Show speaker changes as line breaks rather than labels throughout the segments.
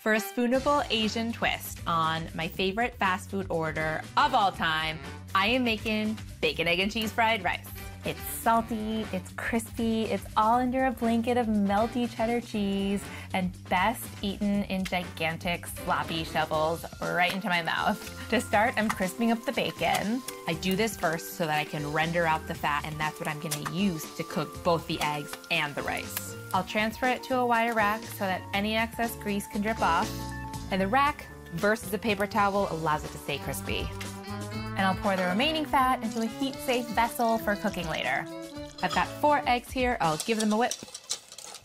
For a spoonable Asian twist on my favorite fast food order of all time, I am making bacon, egg, and cheese fried rice. It's salty, it's crispy, it's all under a blanket of melty cheddar cheese, and best eaten in gigantic sloppy shovels right into my mouth. To start, I'm crisping up the bacon. I do this first so that I can render out the fat, and that's what I'm gonna use to cook both the eggs and the rice. I'll transfer it to a wire rack so that any excess grease can drip off, and the rack versus a paper towel allows it to stay crispy. And I'll pour the remaining fat into a heat-safe vessel for cooking later. I've got 4 eggs here. I'll give them a whip.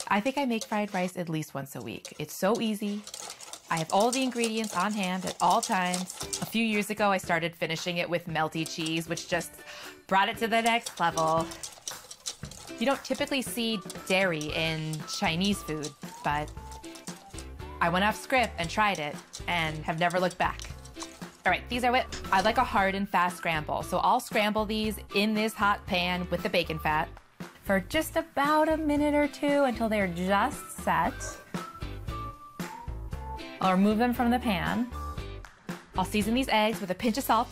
I think I make fried rice at least once a week. It's so easy. I have all the ingredients on hand at all times. A few years ago, I started finishing it with melty cheese, which just brought it to the next level. You don't typically see dairy in Chinese food, but I went off script and tried it and have never looked back. All right, these are whipped. I like a hard and fast scramble, so I'll scramble these in this hot pan with the bacon fat for just about a minute or two until they're just set. I'll remove them from the pan. I'll season these eggs with a pinch of salt.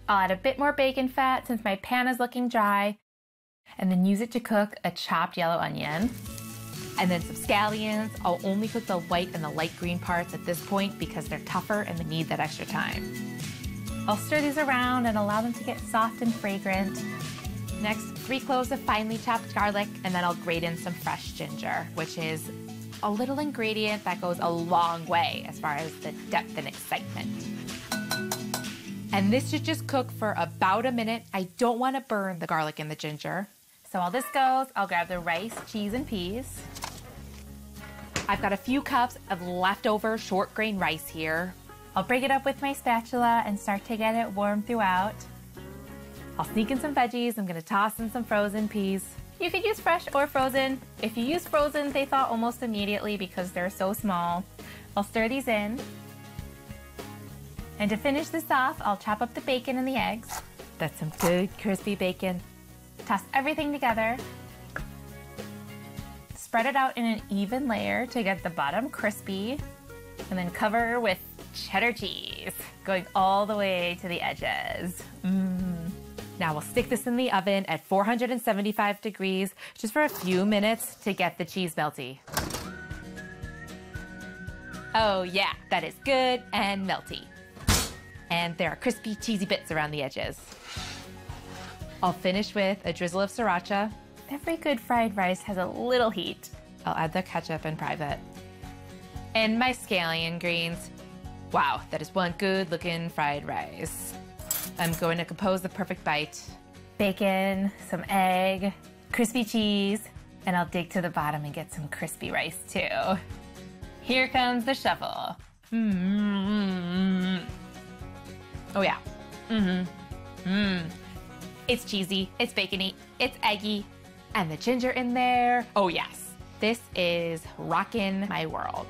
I'll add a bit more bacon fat since my pan is looking dry, and then use it to cook a chopped yellow onion. And then some scallions. I'll only cook the white and the light green parts at this point because they're tougher and they need that extra time. I'll stir these around and allow them to get soft and fragrant. Next, 3 cloves of finely chopped garlic, and then I'll grate in some fresh ginger, which is a little ingredient that goes a long way as far as the depth and excitement. And this should just cook for about a minute. I don't want to burn the garlic and the ginger. So while this goes, I'll grab the rice, cheese, and peas. I've got a few cups of leftover short grain rice here. I'll break it up with my spatula and start to get it warm throughout. I'll sneak in some veggies. I'm gonna toss in some frozen peas. You could use fresh or frozen. If you use frozen, they thaw almost immediately because they're so small. I'll stir these in. And to finish this off, I'll chop up the bacon and the eggs. That's some good crispy bacon. Toss everything together. Spread it out in an even layer to get the bottom crispy, and then cover with cheddar cheese, going all the way to the edges. Now we'll stick this in the oven at 475 degrees just for a few minutes to get the cheese melty. Oh yeah, that is good and melty. And there are crispy, cheesy bits around the edges. I'll finish with a drizzle of sriracha. Every good fried rice has a little heat. I'll add the ketchup in private. And my scallion greens. Wow, that is one good looking fried rice. I'm going to compose the perfect bite. Bacon, some egg, crispy cheese, and I'll dig to the bottom and get some crispy rice too. Here comes the shuffle. Oh yeah. It's cheesy, it's bacony, it's eggy, and the ginger in there. Oh yes, this is rockin' my world.